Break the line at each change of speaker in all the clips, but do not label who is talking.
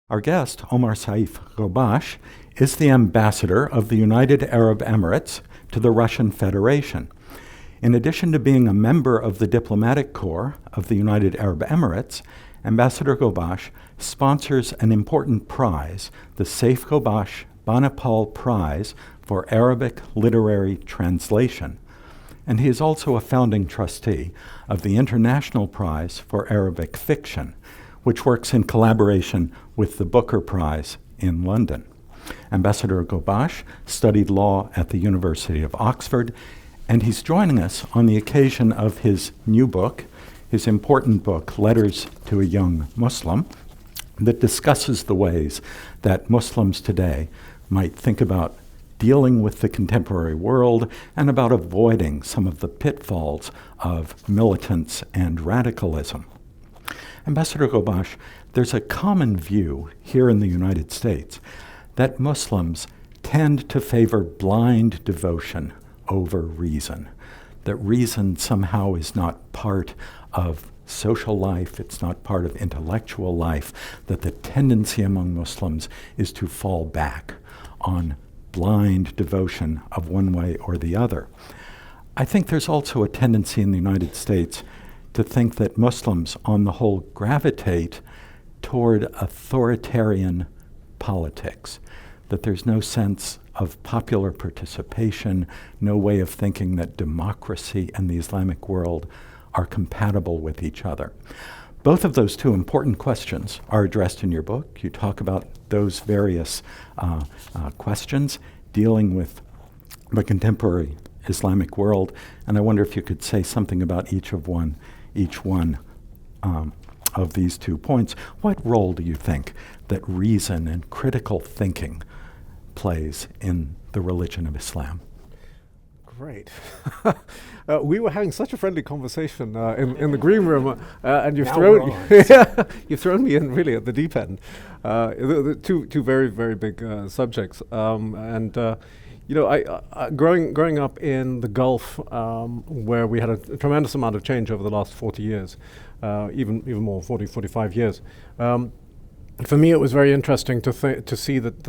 Our guest, Omar Saif Ghobash, is the ambassador of the United Arab Emirates to the Russian Federation. In addition to being a member of the diplomatic corps of the United Arab Emirates, Ambassador Ghobash sponsors an important prize, the Saif Ghobash Banipal Prize for Arabic Literary Translation. And he is also a founding trustee of the International Prize for Arabic Fiction, which works in collaboration with the Booker Prize in London. Ambassador Ghobash studied law at the University of Oxford, and he's joining us on the occasion of his new book, his important book, Letters to a Young Muslim, that discusses the ways that Muslims today might think about dealing with the contemporary world and about avoiding some of the pitfalls of militance and radicalism. Ambassador Ghobash, there's a common view here in the United States that Muslims tend to favor blind devotion over reason, that reason somehow is not part of social life, it's not part of intellectual life, that the tendency among Muslims is to fall back on blind devotion of one way or the other. I think there's also a tendency in the United States to think that Muslims, on the whole, gravitate toward authoritarian politics, that there's no sense of popular participation, no way of thinking that democracy and the Islamic world are compatible with each other. Both of those two important questions are addressed in your book. You talk about those various questions dealing with the contemporary Islamic world, and I wonder if you could say something about each one of these 2 points. What role do you think that reason and critical thinking plays in the religion of Islam?
Great. We were having such a friendly conversation in the green room, and you've thrown me in really at the deep end. The two very, very big subjects. Growing up in the Gulf, where we had a tremendous amount of change over the last 40 years, even more, 40, 45 years. For me, it was very interesting to see that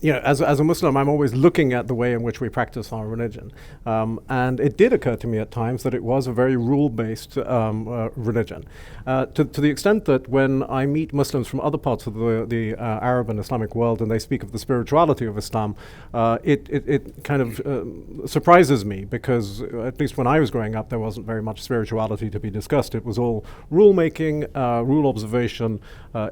as a Muslim, I'm always looking at the way in which we practice our religion. And it did occur to me at times that it was a very rule-based religion. To the extent that when I meet Muslims from other parts of the Arab and Islamic world and they speak of the spirituality of Islam, it kind of surprises me, because at least when I was growing up, there wasn't very much spirituality to be discussed. It was all rule-making, rule observation,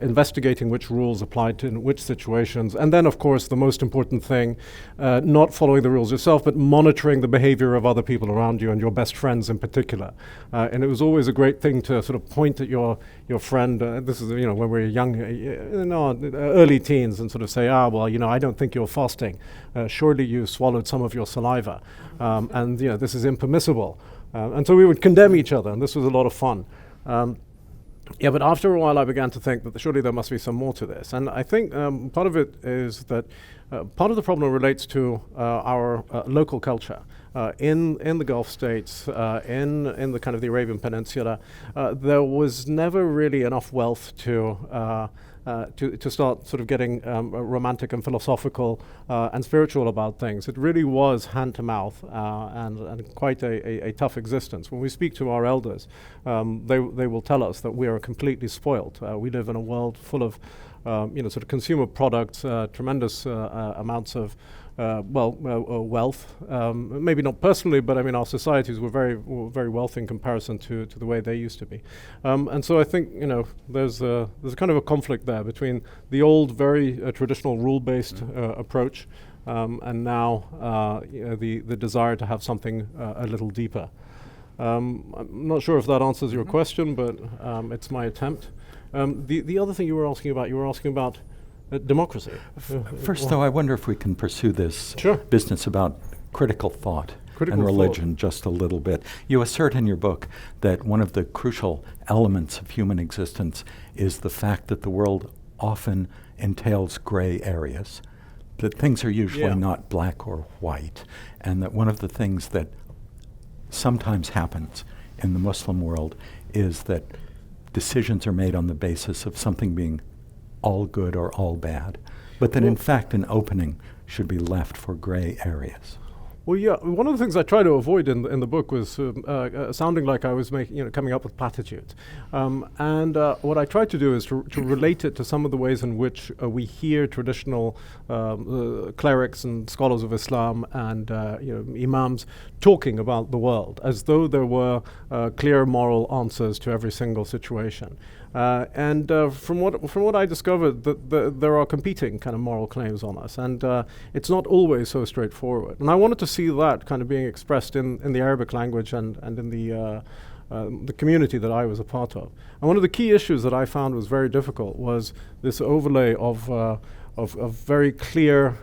investigating which rules applied to in which situations, and then, of course, the most important thing, not following the rules yourself, but monitoring the behavior of other people around you and your best friends in particular. And it was always a great thing to sort of point at your friend, this is, when we were young, early teens, and sort of say, I don't think you're fasting. Surely you swallowed some of your saliva. And this is impermissible. And so we would condemn each other, and this was a lot of fun. But after a while I began to think that surely there must be some more to this. And I think part of it is that part of the problem relates to our local culture. In the Gulf states, in the kind of the Arabian Peninsula, there was never really enough wealth to start sort of getting romantic and philosophical and spiritual about things. It really was hand to mouth and quite a tough existence. When we speak to our elders, they will tell us that we are completely spoiled. We live in a world full of sort of consumer products, tremendous amounts of wealth. Maybe not personally, but I mean our societies were very wealthy in comparison to the way they used to be. And so I think there's a kind of a conflict there between the old, very traditional rule-based approach, and now the desire to have something a little deeper. I'm not sure if that answers your question, but it's my attempt. The other thing you were asking about democracy.
First, though, I wonder if we can pursue this business about critical thought and religion just a little bit. You assert in your book that one of the crucial elements of human existence is the fact that the world often entails gray areas, that things are usually not black or white, and that one of the things that sometimes happens in the Muslim world is that decisions are made on the basis of something being all good or all bad, but that in fact an opening should be left for gray areas.
Well, yeah. One of the things I try to avoid in the book was sounding like I was coming up with platitudes, and what I tried to do is to relate it to some of the ways in which we hear traditional clerics and scholars of Islam and imams talking about the world as though there were clear moral answers to every single situation. And from what I discovered, there are competing kind of moral claims on us, and it's not always so straightforward. And I wanted to see that kind of being expressed in the Arabic language and in the community that I was a part of. And one of the key issues that I found was very difficult was this overlay of very clear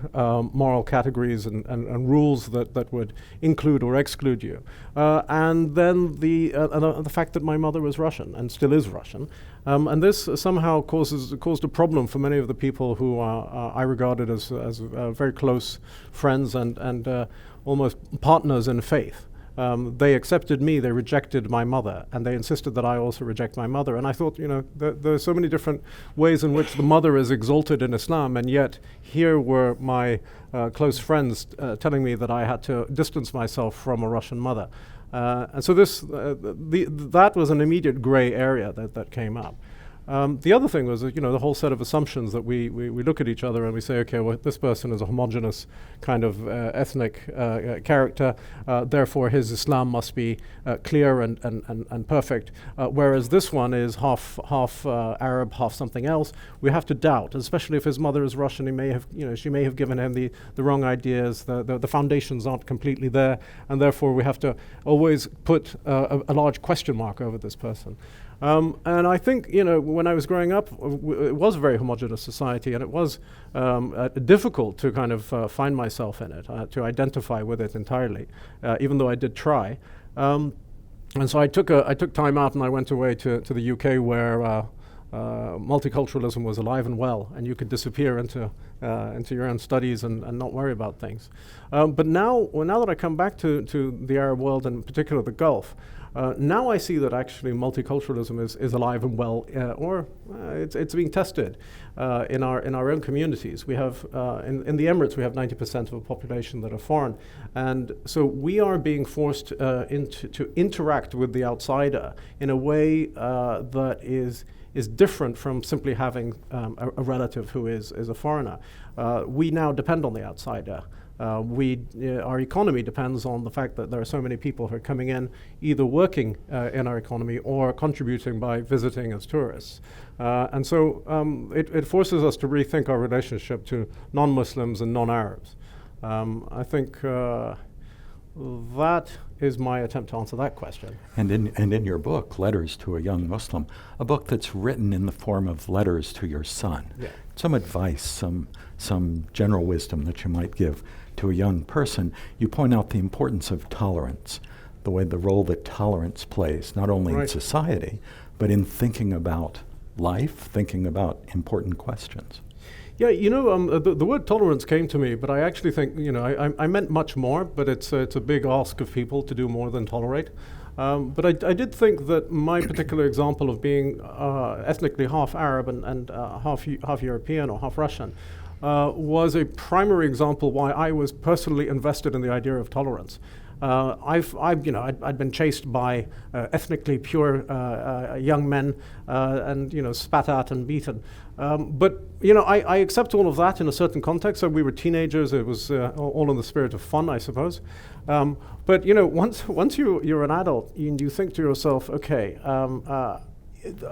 moral categories and rules that would include or exclude you. And then the fact that my mother was Russian and still is Russian. And this somehow caused a problem for many of the people who I regarded as very close friends and almost partners in faith. They accepted me, they rejected my mother, and they insisted that I also reject my mother. And I thought, there are so many different ways in which the mother is exalted in Islam, and yet here were my close friends telling me that I had to distance myself from a Russian mother. And so that was an immediate gray area that came up. The other thing was, the whole set of assumptions that we look at each other and we say, okay, well, this person is a homogenous kind of ethnic character, therefore his Islam must be clear and perfect, whereas this one is half Arab, half something else. We have to doubt, especially if his mother is Russian. She may have given him the wrong ideas. The foundations aren't completely there, and therefore we have to always put a large question mark over this person. And I think, when I was growing up, it was a very homogeneous society, and it was difficult to kind of find myself in it, to identify with it entirely, even though I did try. And so I took time out and I went away to the UK where multiculturalism was alive and well, and you could disappear into your own studies and not worry about things. But now that I come back to the Arab world, and in particular the Gulf, now I see that actually multiculturalism is alive and well, or it's being tested in our own communities. We have in the Emirates we have 90% of the population that are foreign, and so we are being forced to interact with the outsider in a way that is different from simply having a relative who is a foreigner. We now depend on the outsider. Our economy depends on the fact that there are so many people who are coming in, either working in our economy or contributing by visiting as tourists. And so it forces us to rethink our relationship to non-Muslims and non-Arabs. I think that is my attempt to answer that question.
And in your book, Letters to a Young Muslim, a book that's written in the form of letters to your son, some advice, some general wisdom that you might give to a young person, you point out the importance of tolerance, the role that tolerance plays, not only in society, but in thinking about life, thinking about important questions.
Yeah, the word tolerance came to me, but I actually think, I meant much more, but it's a big ask of people to do more than tolerate. But I did think that my particular example of being ethnically half Arab and half European or half Russian was a primary example why I was personally invested in the idea of tolerance. I'd been chased by ethnically pure young men and spat at and beaten. But I accept all of that in a certain context. So we were teenagers. It was all in the spirit of fun, I suppose. But once you're an adult, you think to yourself, okay,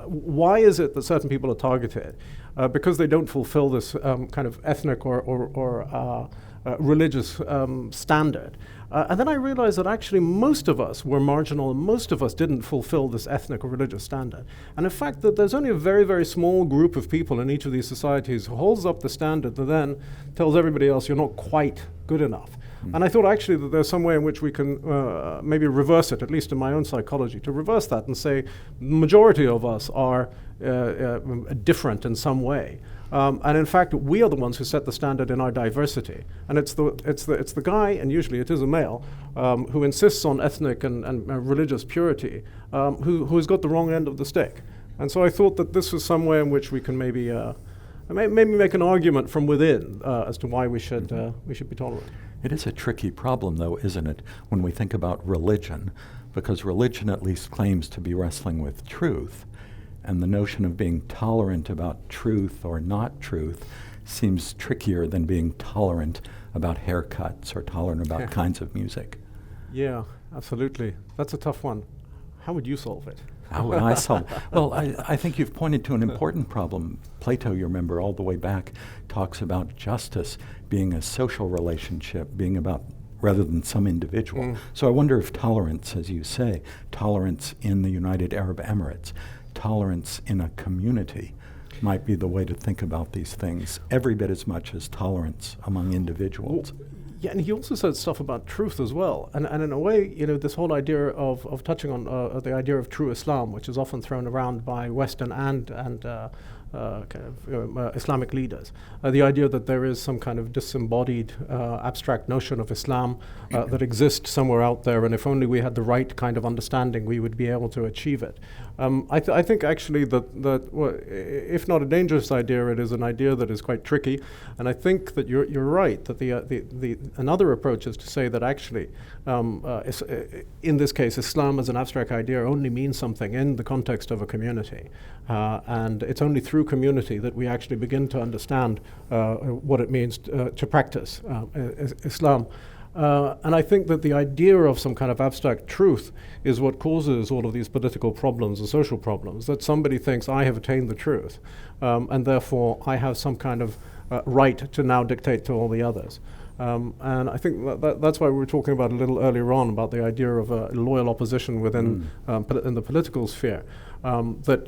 why is it that certain people are targeted? Because they don't fulfill this kind of ethnic or religious standard. And then I realized that actually most of us were marginal and most of us didn't fulfill this ethnic or religious standard. And in fact, that there's only a very, very small group of people in each of these societies who holds up the standard that then tells everybody else you're not quite good enough. And I thought actually that there's some way in which we can maybe reverse it, at least in my own psychology, to reverse that and say the majority of us are different in some way. And in fact, we are the ones who set the standard in our diversity. And it's the guy, and usually it is a male, who insists on ethnic and religious purity, who has got the wrong end of the stick. And so I thought that this was some way in which we can maybe make an argument from within as to why we should be tolerant.
It is a tricky problem, though, isn't it, when we think about religion, because religion at least claims to be wrestling with truth, and the notion of being tolerant about truth or not truth seems trickier than being tolerant about haircuts or tolerant about kinds of music.
Yeah, absolutely. That's a tough one. How would you solve it?
How would I solve it? Well, I think you've pointed to an important problem. Plato, you remember, all the way back, talks about justice being a social relationship, being about rather than some individual. So I wonder if tolerance, as you say, tolerance in the United Arab Emirates, tolerance in a community might be the way to think about these things, every bit as much as tolerance among individuals.
Yeah, and he also said stuff about truth as well. And in a way, this whole idea of touching on the idea of true Islam, which is often thrown around by Western and Islamic leaders, the idea that there is some kind of disembodied abstract notion of Islam that exists somewhere out there, and if only we had the right kind of understanding, we would be able to achieve it. I think actually that if not a dangerous idea, it is an idea that is quite tricky, and I think that you're right that the another approach is to say that actually in this case Islam as an abstract idea only means something in the context of a community, and it's only through community that we actually begin to understand what it means to practice Islam. And I think that the idea of some kind of abstract truth is what causes all of these political problems and social problems, that somebody thinks, I have attained the truth, and therefore I have some kind of right to now dictate to all the others. And I think that's why we were talking about a little earlier on about the idea of a loyal opposition within in the political sphere. That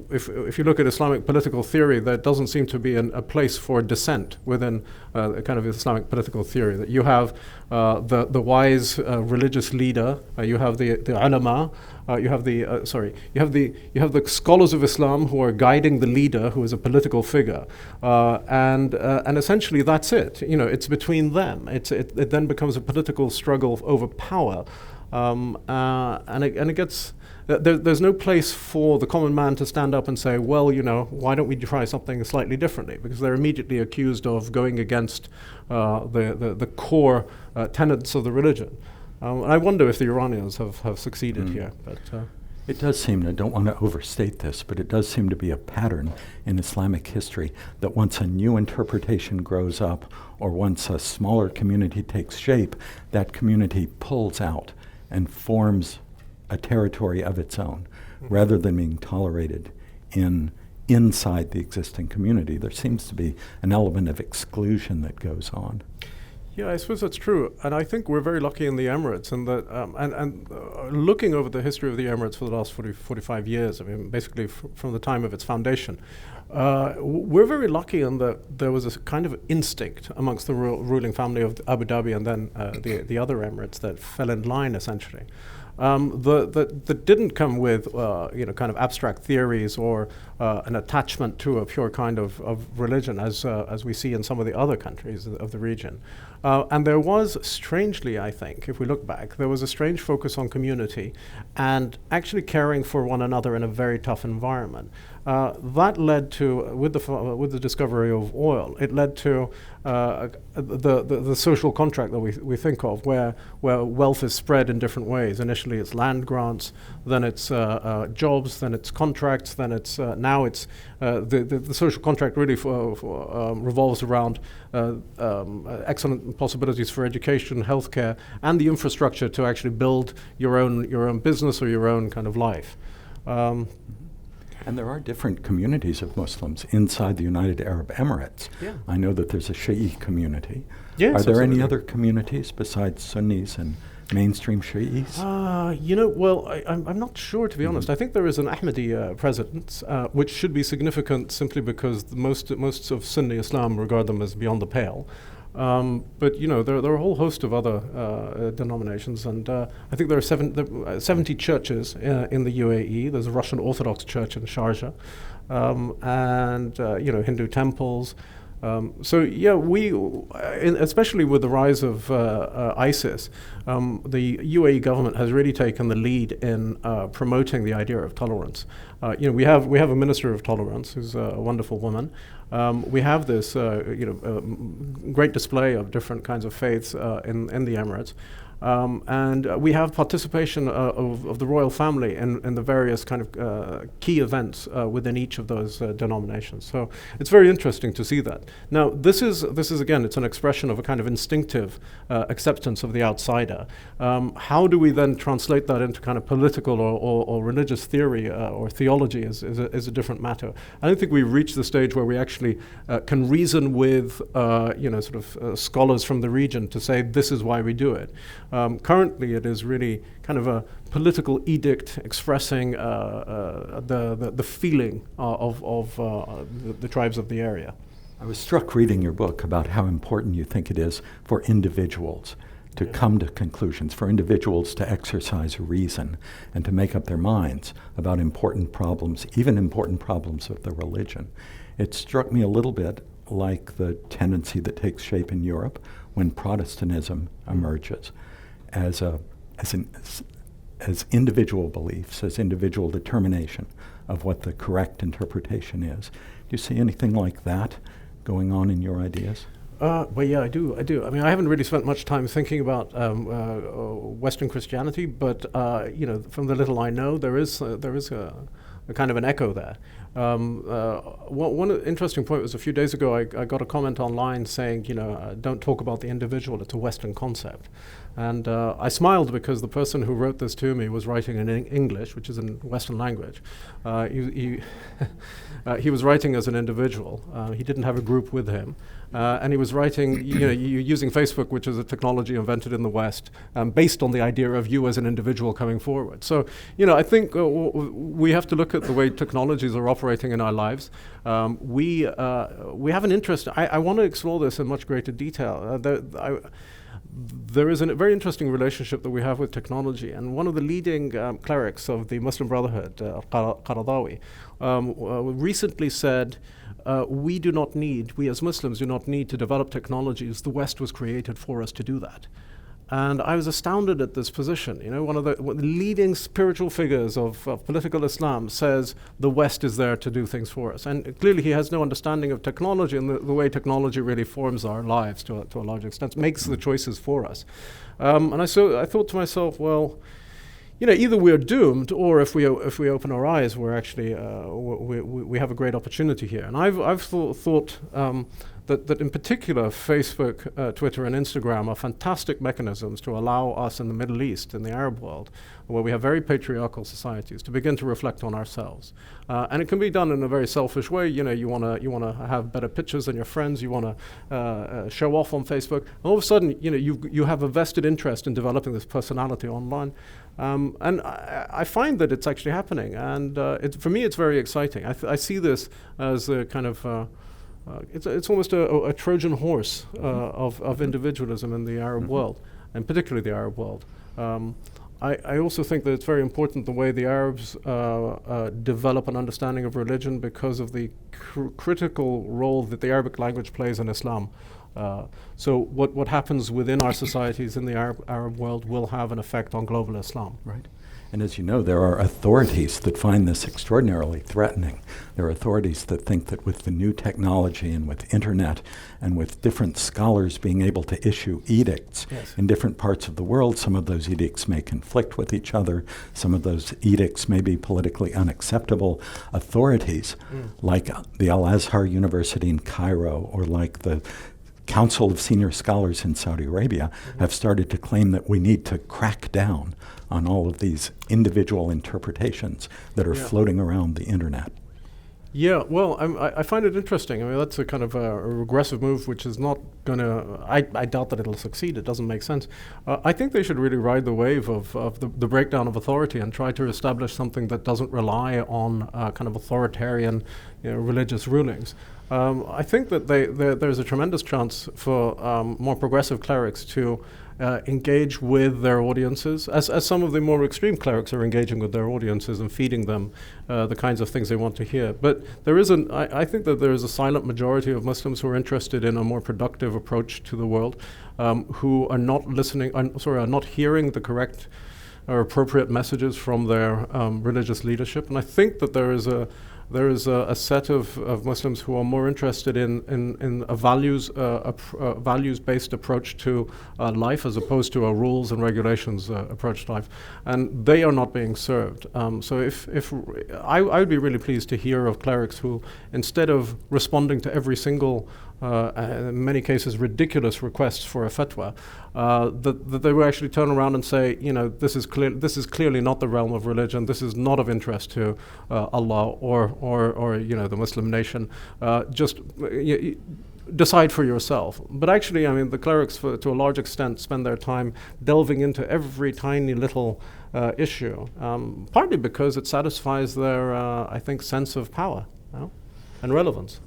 if you look at Islamic political theory, there doesn't seem to be a place for dissent within a kind of Islamic political theory. That you have the wise religious leader, you have the ulama, you have the scholars of Islam who are guiding the leader, who is a political figure, and essentially that's it. It's between them. It then becomes a political struggle over power, and it gets. There's no place for the common man to stand up and say, well, why don't we try something slightly differently? Because they're immediately accused of going against the core tenets of the religion. I wonder if the Iranians have succeeded here. But
it does seem, I don't want to overstate this, but it does seem to be a pattern in Islamic history that once a new interpretation grows up or once a smaller community takes shape, that community pulls out and forms a territory of its own, rather than being tolerated inside the existing community. There seems to be an element of exclusion that goes on.
Yeah, I suppose that's true, and I think we're very lucky in the Emirates, and that looking over the history of the Emirates for the last 45 years, I mean, basically from the time of its foundation, we're very lucky in that there was a kind of instinct amongst the ruling family of Abu Dhabi and then the other Emirates that fell in line essentially. That didn't come with kind of abstract theories or an attachment to a pure kind of religion as we see in some of the other countries of the region. And there was, strangely, I think, if we look back, there was a strange focus on community and actually caring for one another in a very tough environment. That led to, with the discovery of oil, it led to the social contract that we think of, where wealth is spread in different ways. Initially, it's land grants, then it's jobs, then it's contracts, then it's now it's the social contract really revolves around excellent possibilities for education, healthcare, and the infrastructure to actually build your own business or your own kind of life.
And there are different communities of Muslims inside the United Arab Emirates.
Yeah.
I know that there's a Shi'i community.
Yes,
are there any
absolutely.
other communities besides Sunnis and mainstream Shi'is?
Well, I'm not sure, to be honest. I think there is an Ahmadi presence, which should be significant simply because most of Sunni Islam regard them as beyond the pale. But there are a whole host of other denominations, and I think there are 70 churches in the UAE. There's a Russian Orthodox church in Sharjah, and Hindu temples. So yeah, especially with the rise of ISIS, the UAE government has really taken the lead in promoting the idea of tolerance. We have a minister of tolerance who's a wonderful woman. We have this great display of different kinds of faiths in the Emirates. And we have participation of the royal family in the various kind of key events within each of those denominations. So it's very interesting to see that. Now, this is again, it's an expression of a kind of instinctive acceptance of the outsider. How do we then translate that into kind of political or religious theory or theology is a different matter. I don't think we've reached the stage where we actually can reason with scholars from the region to say this is why we do it. Currently, it is really kind of a political edict expressing the feeling of the tribes of the area.
I was struck reading your book about how important you think it is for individuals to come to conclusions, for individuals to exercise reason and to make up their minds about important problems, even important problems of the religion. It struck me a little bit like the tendency that takes shape in Europe when Protestantism emerges as individual beliefs, as individual determination of what the correct interpretation is. Do you see anything like that going on in your ideas?
Well, yeah, I do. I mean, I haven't really spent much time thinking about Western Christianity, but from the little I know, there is a kind of an echo there. One interesting point was a few days ago, I got a comment online saying, don't talk about the individual, it's a Western concept. And I smiled because the person who wrote this to me was writing in English, which is a Western language. He was writing as an individual. He didn't have a group with him. And he was writing, using Facebook, which is a technology invented in the West, based on the idea of you as an individual coming forward. So, I think we have to look at the way technologies are operating in our lives. We have an interest. I want to explore this in much greater detail. There is a very interesting relationship that we have with technology, and one of the leading clerics of the Muslim Brotherhood, Qaradawi, recently said, we as Muslims do not need to develop technologies. The West was created for us to do that. And I was astounded at this position. One of the leading spiritual figures of political Islam says the West is there to do things for us. And clearly he has no understanding of technology and the way technology really forms our lives to a large extent, makes the choices for us. And I thought to myself, well, either we're doomed, or if we open our eyes, we're actually we have a great opportunity here. And I've thought that in particular Facebook, Twitter, and Instagram are fantastic mechanisms to allow us in the Middle East, in the Arab world, where we have very patriarchal societies, to begin to reflect on ourselves. And it can be done in a very selfish way. You want to have better pictures than your friends. You want to show off on Facebook. And all of a sudden, you have a vested interest in developing this personality online. And I find that it's actually happening. And for me, it's very exciting. I see this as a kind of it's almost a Trojan horse of individualism in the Arab world, and particularly the Arab world. I also think that it's very important the way the Arabs develop an understanding of religion because of the critical role that the Arabic language plays in Islam. So what happens within our societies in the Arab world will have an effect on global Islam.
Right. And as you know, there are authorities that find this extraordinarily threatening. There are authorities that think that with the new technology and with internet and with different scholars being able to issue edicts in different parts of the world, some of those edicts may conflict with each other. Some of those edicts may be politically unacceptable. Authorities like the Al-Azhar University in Cairo or like the Council of Senior Scholars in Saudi Arabia have started to claim that we need to crack down on all of these individual interpretations that are floating around the internet.
Yeah, well, I find it interesting. I mean, that's a kind of a regressive move, which is not going to, I doubt that it'll succeed. It doesn't make sense. I think they should really ride the wave of the breakdown of authority and try to establish something that doesn't rely on kind of authoritarian religious rulings. I think that there's a tremendous chance for more progressive clerics to engage with their audiences, as some of the more extreme clerics are engaging with their audiences and feeding them the kinds of things they want to hear. But I think that there is a silent majority of Muslims who are interested in a more productive approach to the world, who are not are not hearing the correct or appropriate messages from their religious leadership. And I think that there is a set of Muslims who are more interested in a values-based approach to life as opposed to a rules and regulations approach to life, and they are not being served. So if I would be really pleased to hear of clerics who, instead of responding to every single in many cases ridiculous requests for a fatwa, that they would actually turn around and say, this is clearly not the realm of religion. This is not of interest to Allah or the Muslim nation. Just decide for yourself. But actually, the clerics, to a large extent, spend their time delving into every tiny little issue, partly because it satisfies their, I think, sense of power and relevance.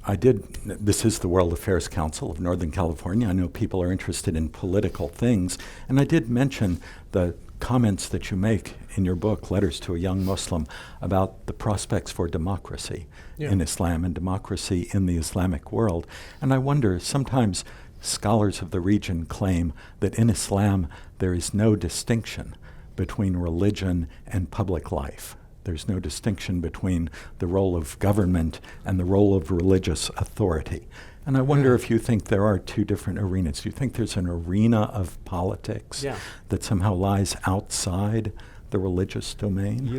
This is the World Affairs Council of Northern California. I know people are interested in political things, and I did mention the comments that you make in your book, Letters to a Young Muslim, about the prospects for democracy in Islam and democracy in the Islamic world. And I wonder, sometimes scholars of the region claim that in Islam there is no distinction between religion and public life. There's no distinction between the role of government and the role of religious authority. And I wonder if you think there are two different arenas. Do you think there's an arena of politics that somehow lies outside the religious domain?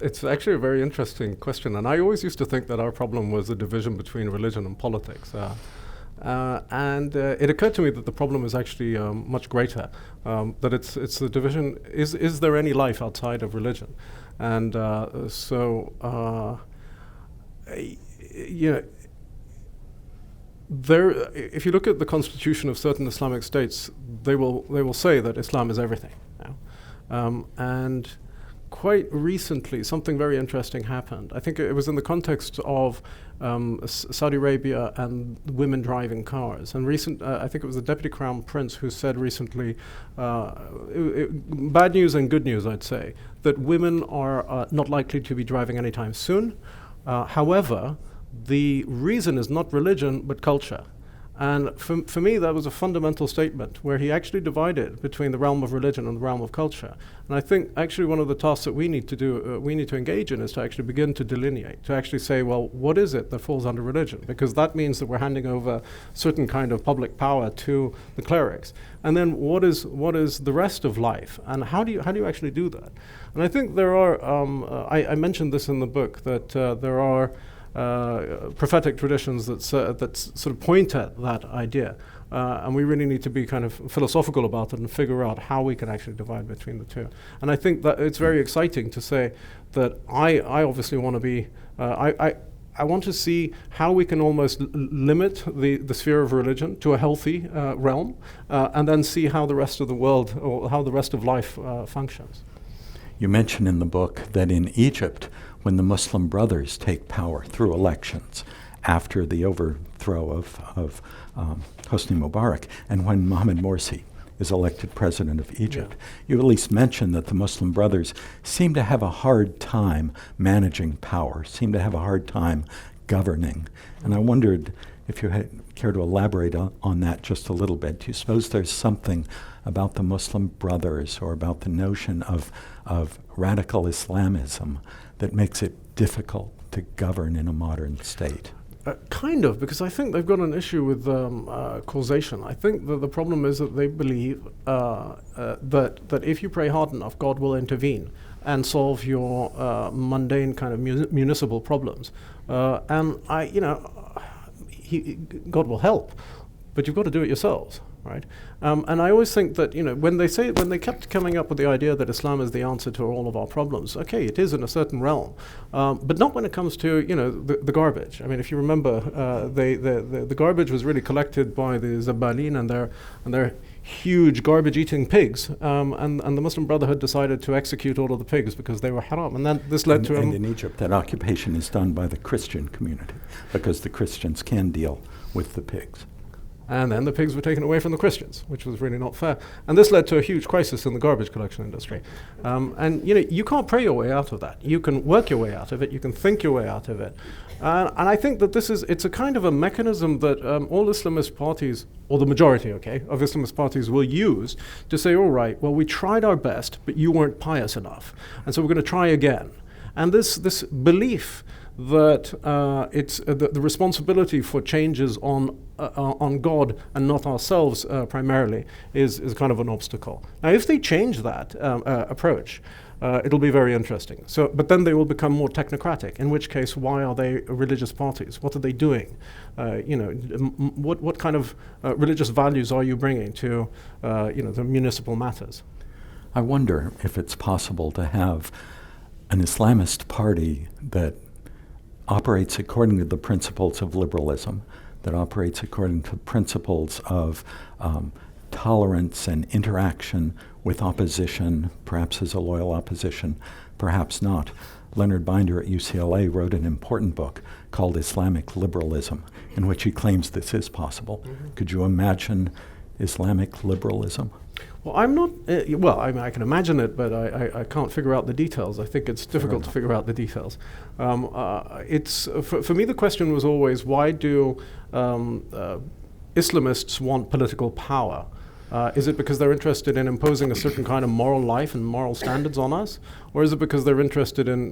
It's actually a very interesting question. And I always used to think that our problem was the division between religion and politics. And it occurred to me that the problem is actually much greater, that it's the division, is there any life outside of religion? And if you look at the constitution of certain Islamic states, they will say that Islam is everything now. And quite recently, something very interesting happened. I think it was in the context of Saudi Arabia and women driving cars. And I think it was the Deputy Crown Prince who said recently, bad news and good news, I'd say, that women are not likely to be driving anytime soon. However, the reason is not religion, but culture. And for me, that was a fundamental statement where he actually divided between the realm of religion and the realm of culture. And I think actually one of the tasks that we need to do, we need to engage in, is to actually begin to delineate, to actually say, well, what is it that falls under religion? Because that means that we're handing over certain kind of public power to the clerics. And then what is the rest of life? And how do you actually do that? And I think there are, I mentioned this in the book, that there are prophetic traditions that sort of point at that idea. And we really need to be kind of philosophical about it and figure out how we can actually divide between the two. And I think that it's very exciting to say that I obviously want to be, I want to see how we can almost limit the sphere of religion to a healthy realm, and then see how the rest of the world, or how the rest of life functions.
You mention in the book that in Egypt, when the Muslim Brothers take power through elections after the overthrow of Hosni Mubarak, and when Mohamed Morsi is elected president of Egypt, you at least mention that the Muslim Brothers seem to have a hard time managing power, seem to have a hard time governing. And I wondered if you care to elaborate on that just a little bit. Do you suppose there's something about the Muslim Brothers or about the notion of radical Islamism that makes it difficult to govern in a modern state?
Kind of, because I think they've got an issue with causation. I think that the problem is that they believe that if you pray hard enough, God will intervene and solve your mundane kind of municipal problems. And God will help, but you've got to do it yourselves. Right, and I always think that when they kept coming up with the idea that Islam is the answer to all of our problems. Okay, it is in a certain realm, but not when it comes to the garbage. I mean, if you remember, the garbage was really collected by the Zabbalin and their huge garbage-eating pigs, and the Muslim Brotherhood decided to execute all of the pigs because they were haram. And then this led to...
And in Egypt, that occupation is done by the Christian community because the Christians can deal with the pigs.
And then the pigs were taken away from the Christians, which was really not fair. And this led to a huge crisis in the garbage collection industry. And you can't pray your way out of that. You can work your way out of it. You can think your way out of it. And I think that it's a kind of a mechanism that all Islamist parties, or the majority, of Islamist parties will use to say, all right, well, we tried our best, but you weren't pious enough. And so we're going to try again. And this belief that it's the responsibility for changes on God and not ourselves primarily is kind of an obstacle. Now, if they change that approach, it'll be very interesting. But then they will become more technocratic. In which case, why are they religious parties? What are they doing? What kind of religious values are you bringing to the municipal matters?
I wonder if it's possible to have an Islamist party that operates according to the principles of liberalism, that operates according to principles of tolerance and interaction with opposition, perhaps as a loyal opposition, perhaps not. Leonard Binder at UCLA wrote an important book called Islamic Liberalism, in which he claims this is possible. Mm-hmm. Could you imagine Islamic liberalism?
Well, I'm not, I can imagine it, but I can't figure out the details. I think it's difficult to figure out the details. For me, the question was always, why do Islamists want political power? Is it because they're interested in imposing a certain kind of moral life and moral standards on us? Or is it because they're interested in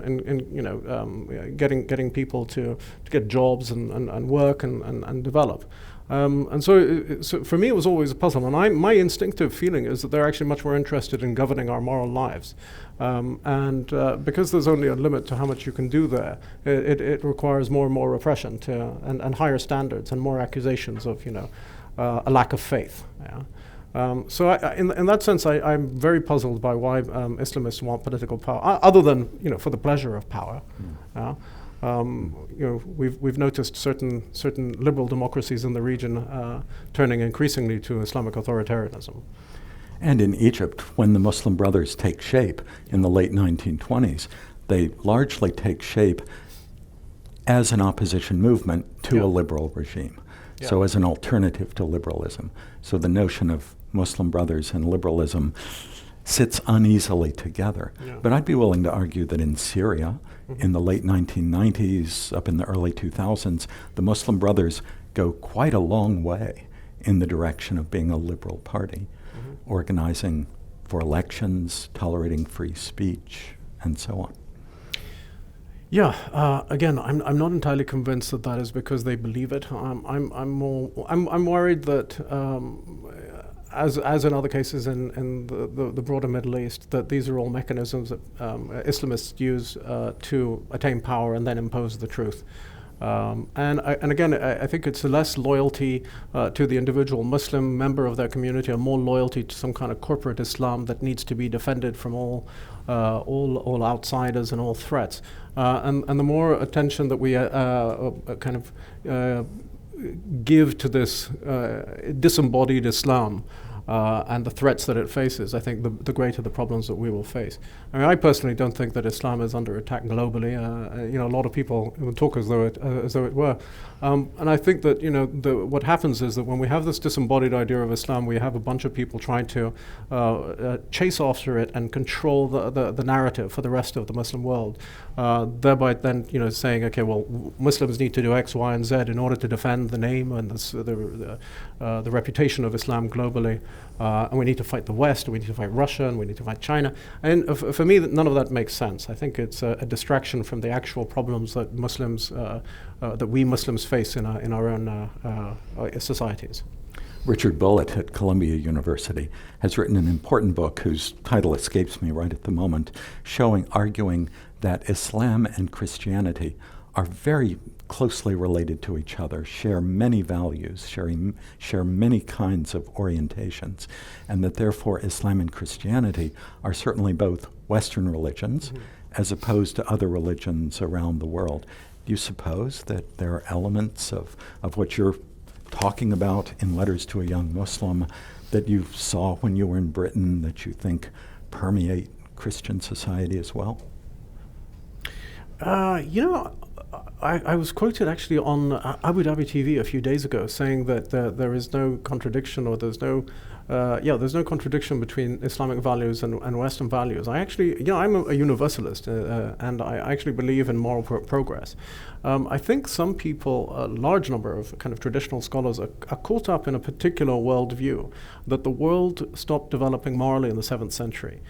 getting people to get jobs and work and develop? And so for me, it was always a puzzle. And my instinctive feeling is that they're actually much more interested in governing our moral lives. And because there's only a limit to how much you can do there, it requires more and more repression and higher standards and more accusations of, a lack of faith. Yeah. So in that sense, I'm very puzzled by why Islamists want political power, other than, for the pleasure of power. We've noticed certain liberal democracies in the region turning increasingly to Islamic authoritarianism.
And in Egypt, when the Muslim Brothers take shape in the late 1920s, they largely take shape as an opposition movement to a liberal regime, so as an alternative to liberalism. So the notion of Muslim Brothers and liberalism sits uneasily together. Yeah. But I'd be willing to argue that in Syria, in the late 1990s, up in the early 2000s, the Muslim Brothers go quite a long way in the direction of being a liberal party, organizing for elections, tolerating free speech, and so on.
Yeah. Again, I'm not entirely convinced that is because they believe it. I'm worried that. As in other cases in the broader Middle East, that these are all mechanisms that Islamists use to attain power and then impose the truth. And again, I think it's less loyalty to the individual Muslim member of their community, and more loyalty to some kind of corporate Islam that needs to be defended from all outsiders and all threats. And the more attention that we kind of give to this disembodied Islam and the threats that it faces, I think the greater the problems that we will face. I mean, I personally don't think that Islam is under attack globally. A lot of people will talk as though it were. And I think that what happens is that when we have this disembodied idea of Islam, we have a bunch of people trying to chase after it and control the narrative for the rest of the Muslim world, thereby then saying, okay, well, Muslims need to do X, Y, and Z in order to defend the name and the reputation of Islam globally. And we need to fight the West, and we need to fight Russia, and we need to fight China. And for me, none of that makes sense. I think it's a distraction from the actual problems that we Muslims face in our own societies.
Richard Bullitt at Columbia University has written an important book whose title escapes me right at the moment, arguing that Islam and Christianity are very closely related to each other, share many values, share many kinds of orientations, and that therefore Islam and Christianity are certainly both Western religions as opposed to other religions around the world. Do you suppose that there are elements of what you're talking about in Letters to a Young Muslim that you saw when you were in Britain that you think permeate Christian society as well?
I was quoted actually on Abu Dhabi TV a few days ago saying that there is no contradiction, or there's no contradiction between Islamic values and Western values. I actually, I'm a universalist, and I actually believe in moral progress. I think some people, a large number of kind of traditional scholars, are caught up in a particular worldview that the world stopped developing morally in the 7th century.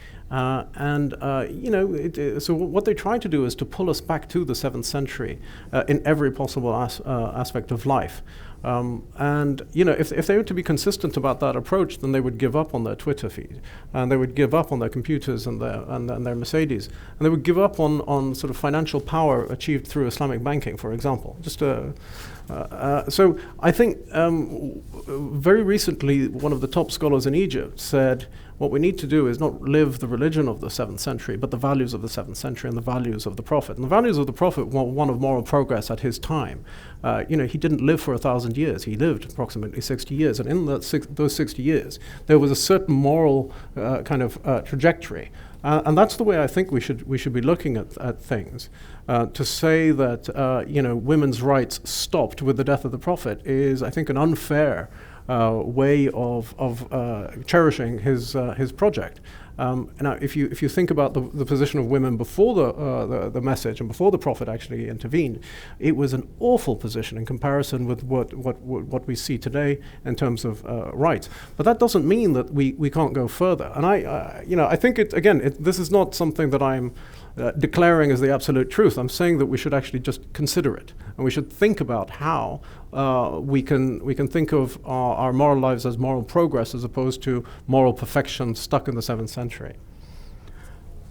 So what they try to do is to pull us back to the 7th century in every possible aspect of life. If they were to be consistent about that approach, then they would give up on their Twitter feed, and they would give up on their computers and their Mercedes, and they would give up on sort of financial power achieved through Islamic banking, for example. So I think very recently one of the top scholars in Egypt said, what we need to do is not live the religion of the 7th century, but the values of the 7th century and the values of the Prophet. And the values of the Prophet were one of moral progress at his time. He didn't live for 1,000 years. He lived approximately 60 years. And in those 60 years, there was a certain moral trajectory. And that's the way I think we should be looking at things. To say that women's rights stopped with the death of the Prophet is, I think, an unfair way of cherishing his project. Now, if you think about the position of women before the message and before the Prophet actually intervened, it was an awful position in comparison with what we see today in terms of rights. But that doesn't mean that we can't go further. And I think this is not something that I'm declaring as the absolute truth. I'm saying that we should actually just consider it, and we should think about how we can think of our moral lives as moral progress as opposed to moral perfection stuck in the 7th century.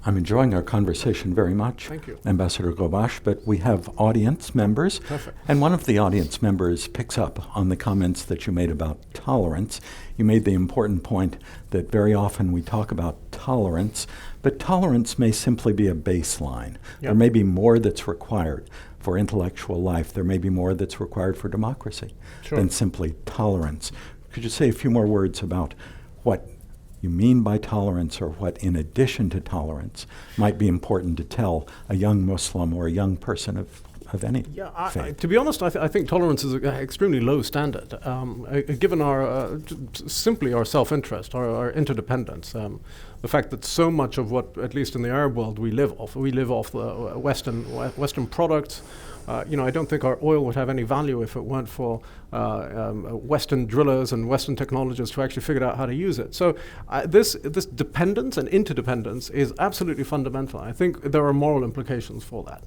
I'm enjoying our conversation very much,
Thank you.
Ambassador Ghobash, but we have audience members.
Perfect.
And one of the audience members picks up on the comments that you made about tolerance. You made the important point that very often we talk about tolerance, but tolerance may simply be a baseline.
Yep.
There may be more that's required for intellectual life. There may be more that's required for democracy than simply tolerance. Could you say a few more words about what you mean by tolerance, or what, in addition to tolerance, might be important to tell a young Muslim or a young person of any faith?
To be honest, I think tolerance is an extremely low standard, given simply our self-interest, our interdependence. The fact that so much of what, at least in the Arab world, we live off the Western products. I don't think our oil would have any value if it weren't for Western drillers and Western technologists who actually figured out how to use it. So this dependence and interdependence is absolutely fundamental. I think there are moral implications for that.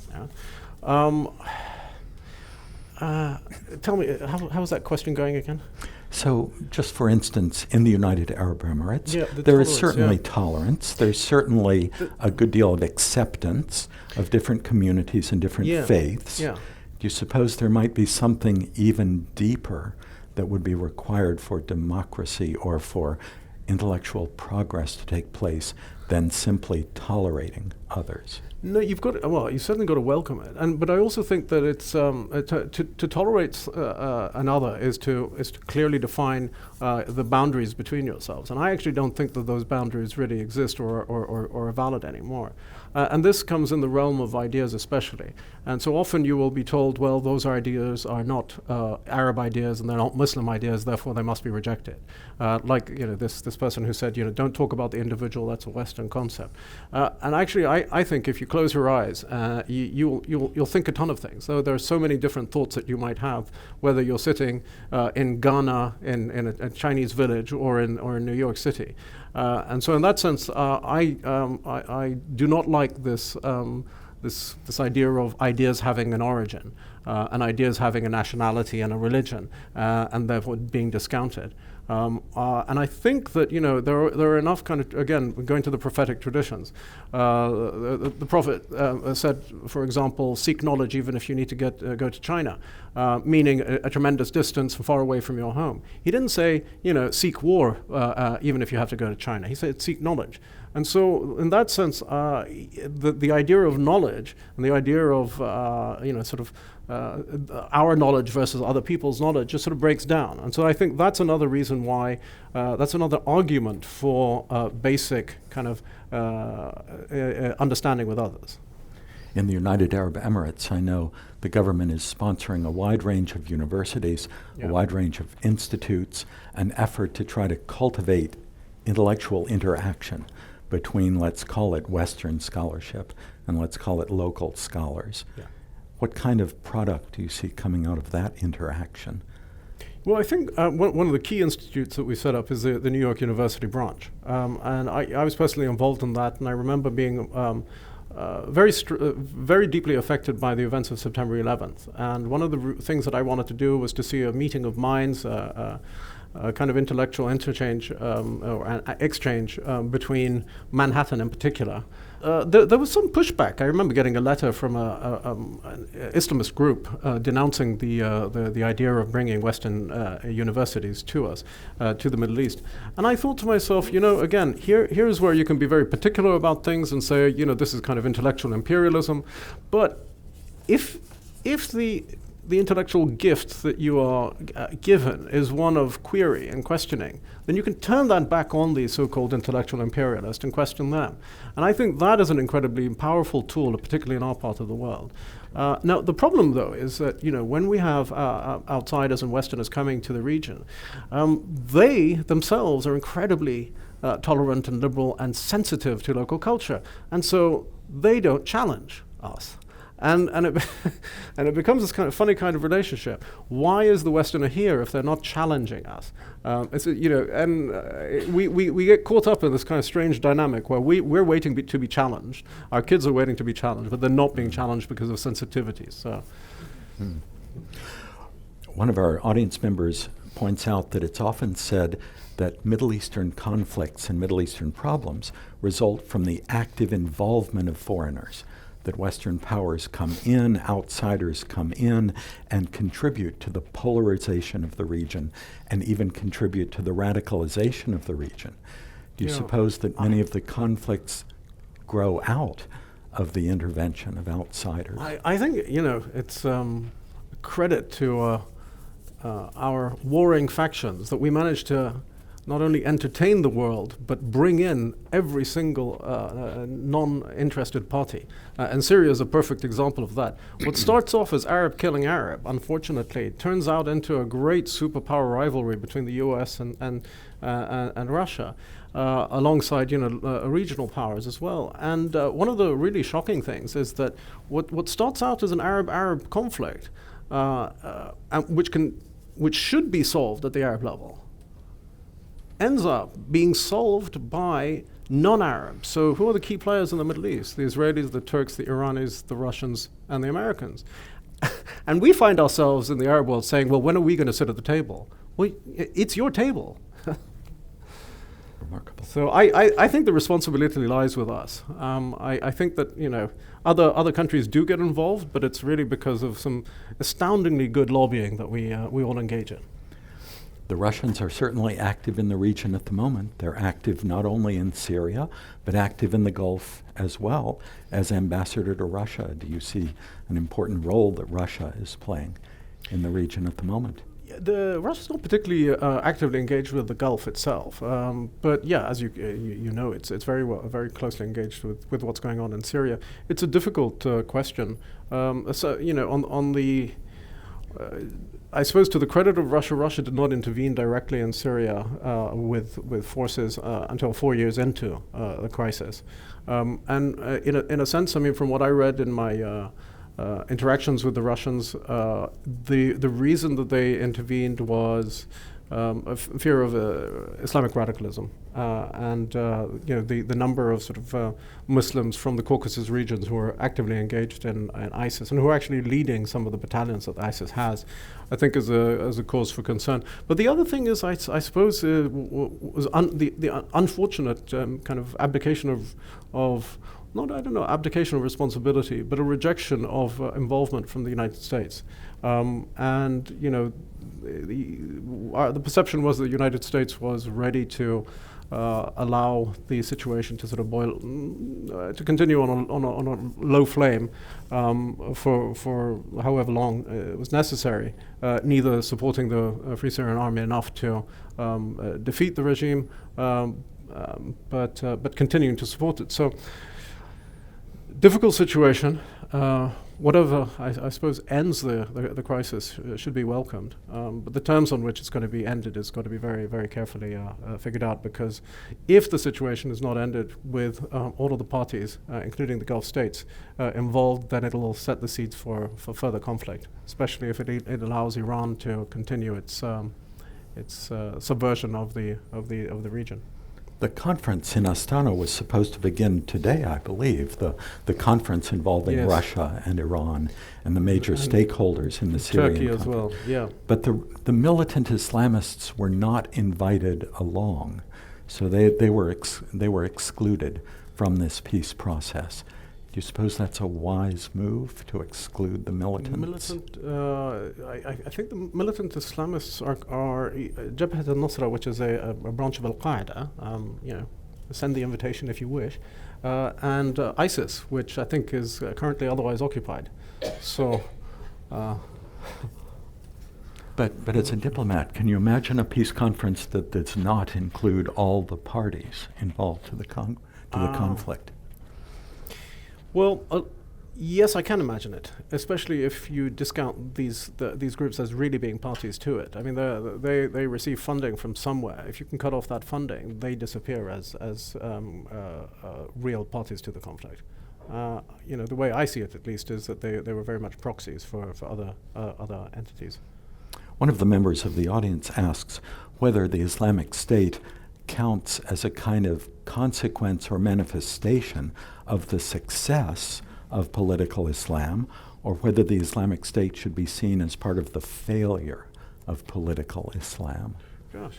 Tell me, how was that question going again?
So, just for instance, in the United Arab Emirates, there is certainly tolerance. There's certainly a good deal of acceptance of different communities and different faiths. Do you suppose there might be something even deeper that would be required for democracy or for intellectual progress to take place than simply tolerating others?
No, you've certainly got to welcome it, but I also think that it's to tolerate another is to clearly define the boundaries between yourselves, and I actually don't think that those boundaries really exist or are valid anymore. And this comes in the realm of ideas especially. And so often you will be told, well, those ideas are not Arab ideas and they're not Muslim ideas, therefore they must be rejected. This person who said, don't talk about the individual, that's a Western concept. And actually, I think if you close your eyes, you'll think a ton of things. So there are so many different thoughts that you might have, whether you're sitting in Ghana, in a Chinese village, or in New York City. And so in that sense, I do not like this idea of ideas having an origin, and ideas having a nationality and a religion, and therefore being discounted. And I think that there are enough again going to the prophetic traditions. The Prophet said, for example, seek knowledge even if you need to go to China, meaning a tremendous distance far away from your home. He didn't say seek war even if you have to go to China. He said seek knowledge. And so, in that sense, the idea of knowledge and the idea of our knowledge versus other people's knowledge just sort of breaks down. And so I think that's another reason reason why, that's another argument for basic kind of understanding with others.
In the United Arab Emirates, I know the government is sponsoring a wide range of universities, a wide range of institutes, an effort to try to cultivate intellectual interaction between, let's call it Western scholarship, and let's call it local scholars.
Yeah.
What kind of product do you see coming out of that interaction?
Well, I think one of the key institutes that we set up is the New York University branch. And I was personally involved in that, and I remember being very deeply affected by the events of September 11th. And one of the things that I wanted to do was to see a meeting of minds, a kind of intellectual interchange or an exchange between Manhattan in particular. There was some pushback. I remember getting a letter from an Islamist group denouncing the idea of bringing Western universities to us, to the Middle East. And I thought to myself, again, here's where you can be very particular about things and say, this is kind of intellectual imperialism. But if the intellectual gift that you are given is one of query and questioning, then you can turn that back on the so-called intellectual imperialist and question them. And I think that is an incredibly powerful tool, particularly in our part of the world. Now, the problem, though, is that when we have outsiders and Westerners coming to the region, they themselves are incredibly tolerant and liberal and sensitive to local culture. And so they don't challenge us. And it becomes this kind of funny kind of relationship. Why is the Westerner here if they're not challenging us? We get caught up in this kind of strange dynamic where we're waiting to be challenged. Our kids are waiting to be challenged, but they're not being challenged because of sensitivities. So,
one of our audience members points out that it's often said that Middle Eastern conflicts and Middle Eastern problems result from the active involvement of foreigners. That Western powers come in, outsiders come in, and contribute to the polarization of the region, and even contribute to the radicalization of the region. Do you suppose that many of the conflicts grow out of the intervention of outsiders?
I think, it's a credit to our warring factions that we managed to not only entertain the world, but bring in every single non-interested party. And Syria is a perfect example of that. What starts off as Arab killing Arab, unfortunately, turns out into a great superpower rivalry between the US and Russia, alongside regional powers as well. And one of the really shocking things is that what starts out as an Arab-Arab conflict, which should be solved at the Arab level, ends up being solved by non-Arabs. So who are the key players in the Middle East? The Israelis, the Turks, the Iranis, the Russians, and the Americans. And we find ourselves in the Arab world saying, well, when are we going to sit at the table? Well, it's your table.
Remarkable.
So I think the responsibility lies with us. I think that, other countries do get involved, but it's really because of some astoundingly good lobbying that we all engage in.
The Russians are certainly active in the region at the moment. They're active not only in Syria, but active in the Gulf as well. As ambassador to Russia, do you see an important role that Russia is playing in the region at the moment?
Russia's not particularly actively engaged with the Gulf itself, but yeah, as you know, it's very closely engaged with what's going on in Syria. It's a difficult question. On the I suppose to the credit of Russia, Russia did not intervene directly in Syria with forces until 4 years into the crisis. And in a sense, from what I read in my interactions with the Russians, the reason that they intervened was a fear of Islamic radicalism, and the number of sort of Muslims from the Caucasus regions who are actively engaged in ISIS and who are actually leading some of the battalions that ISIS has, I think is a cause for concern. But the other thing is, I suppose, was the unfortunate kind of abdication of abdication of responsibility, but a rejection of involvement from the United States. The perception was that the United States was ready to allow the situation to sort of boil, to continue on a low flame for however long it was necessary, neither supporting the Free Syrian Army enough to defeat the regime, but continuing to support it. So, difficult situation. Whatever, I suppose, ends the crisis should be welcomed. But the terms on which it's going to be ended is going to be very, very carefully figured out, because if the situation is not ended with all of the parties, including the Gulf states, involved, then it will set the seeds for further conflict, especially if it allows Iran to continue its subversion of the region.
The conference in Astana was supposed to begin today, I believe, the conference involving Russia and Iran and the major stakeholders in the Syrian
Turkey
conflict.
as well, yeah.
But the militant Islamists were not invited along, so they were excluded from this peace process. Do you suppose that's a wise move to exclude the militants?
I think the militant Islamists are Jabhat al-Nusra, which is a branch of Al-Qaeda, send the invitation if you wish, and ISIS, which I think is currently otherwise occupied. So,
But as a diplomat, can you imagine a peace conference that does not include all the parties involved to the conflict?
Well, yes, I can imagine it, especially if you discount these groups as really being parties to it. I mean, they receive funding from somewhere. If you can cut off that funding, they disappear as real parties to the conflict. The way I see it, at least, is that they were very much proxies for other entities.
One of the members of the audience asks whether the Islamic State counts as a kind of consequence or manifestation of the success of political Islam, or whether the Islamic State should be seen as part of the failure of political Islam.
Gosh.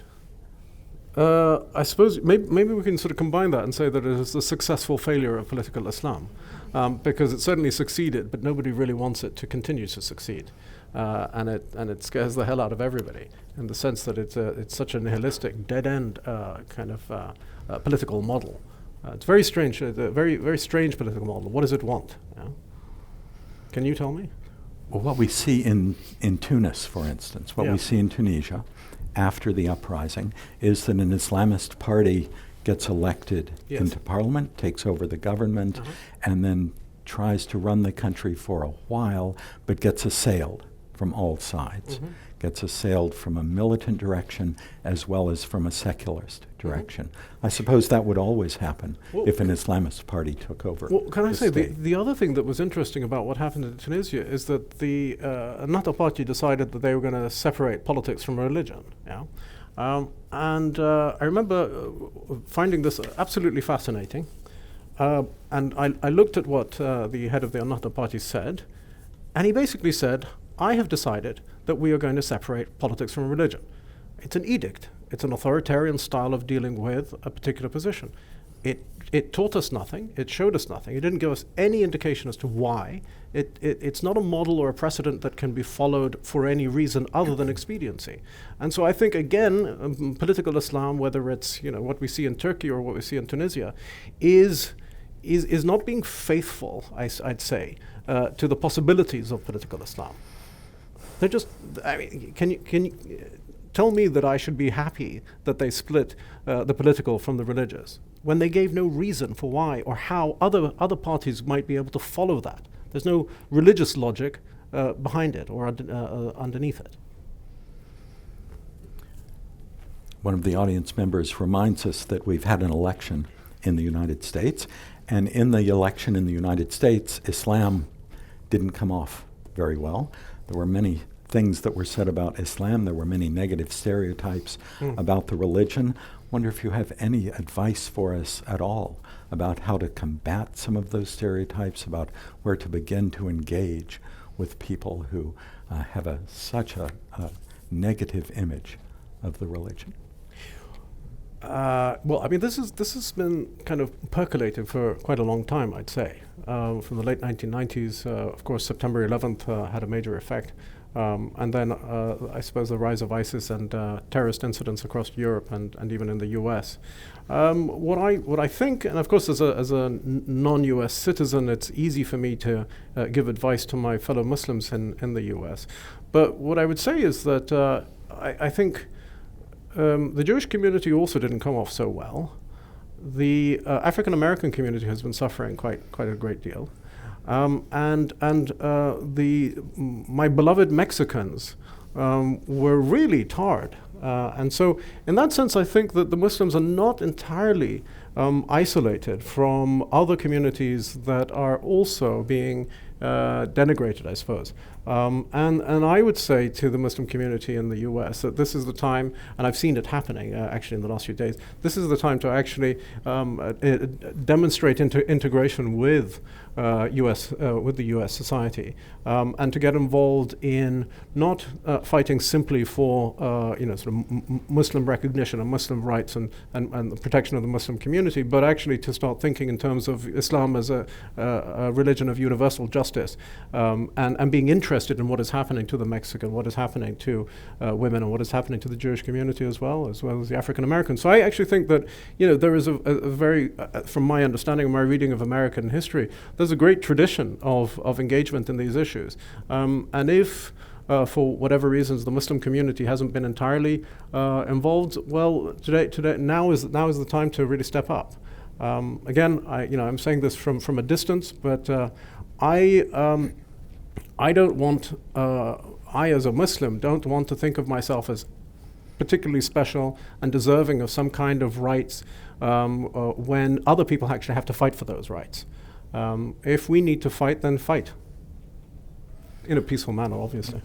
I suppose maybe we can sort of combine that and say that it is the successful failure of political Islam, because it certainly succeeded, but nobody really wants it to continue to succeed. And it scares the hell out of everybody, in the sense that it's such a nihilistic, dead-end kind of political model. It's very strange, a very, very strange political model. What does it want? Can you tell me?
Well, what we see in Tunis, for instance, what we see in Tunisia after the uprising is that an Islamist party gets elected into parliament, takes over the government, and then tries to run the country for a while, but gets assailed from all sides. Gets assailed from a militant direction as well as from a secularist direction. I suppose that would always happen if an Islamist party took over.
Well, can I say, the other thing that was interesting about what happened in Tunisia is that the Ennahda party decided that they were going to separate politics from religion. And I remember finding this absolutely fascinating. And I looked at what the head of the Ennahda party said, and he basically said, I have decided that we are going to separate politics from religion. It's an edict. It's an authoritarian style of dealing with a particular position. It taught us nothing. It showed us nothing. It didn't give us any indication as to why. It's not a model or a precedent that can be followed for any reason other than expediency. And so I think, again, political Islam, whether it's what we see in Turkey or what we see in Tunisia, is not being faithful, I'd say, to the possibilities of political Islam. They're just, can you tell me that I should be happy that they split the political from the religious, when they gave no reason for why or how other parties might be able to follow that? There's no religious logic behind it or underneath it.
One of the audience members reminds us that we've had an election in the United States, and in the election in the United States, Islam didn't come off very well. There were many things that were said about Islam. There were many negative stereotypes about the religion. Wonder if you have any advice for us at all about how to combat some of those stereotypes, about where to begin to engage with people who have such a negative image of the religion.
Well, I mean, this has been kind of percolating for quite a long time, I'd say. From the late 1990s, of course, September 11th had a major effect And then I suppose the rise of ISIS and terrorist incidents across Europe and even in the US. What I think, and of course as a non-US citizen, it's easy for me to give advice to my fellow Muslims in the US. But what I would say is that I think the Jewish community also didn't come off so well. The African American community has been suffering quite a great deal. My beloved Mexicans were really tarred. And so in that sense, I think that the Muslims are not entirely isolated from other communities that are also being denigrated, I suppose. And I would say to the Muslim community in the US that this is the time, and I've seen it happening actually in the last few days, this is the time to actually demonstrate integration with the US society, and to get involved in not fighting simply for sort of Muslim recognition and Muslim rights and the protection of the Muslim community, but actually to start thinking in terms of Islam as a religion of universal justice, and being interested in what is happening to the Mexican, what is happening to women, and what is happening to the Jewish community as well as the African Americans. So I actually think that there is a very, from my understanding and my reading of American history, there's a great tradition of engagement in these issues. And if for whatever reasons the Muslim community hasn't been entirely involved, well, now is the time to really step up. Again, I'm saying this from a distance, but I don't want, I as a Muslim don't want to think of myself as particularly special and deserving of some kind of rights when other people actually have to fight for those rights. If we need to fight, then fight. In a peaceful manner, obviously.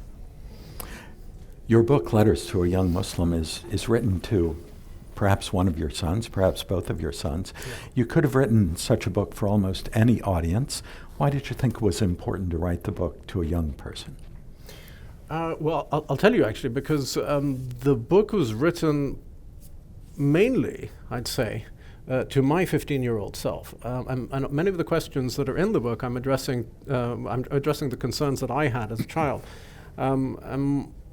Your book, Letters to a Young Muslim, is written to perhaps one of your sons, perhaps both of your sons. Yeah. You could have written such a book for almost any audience. Why did you think it was important to write the book to a young person?
Well, I'll tell you actually, because the book was written mainly, I'd say, to my 15-year-old self. And many of the questions that are in the book, I'm addressing the concerns that I had as a child.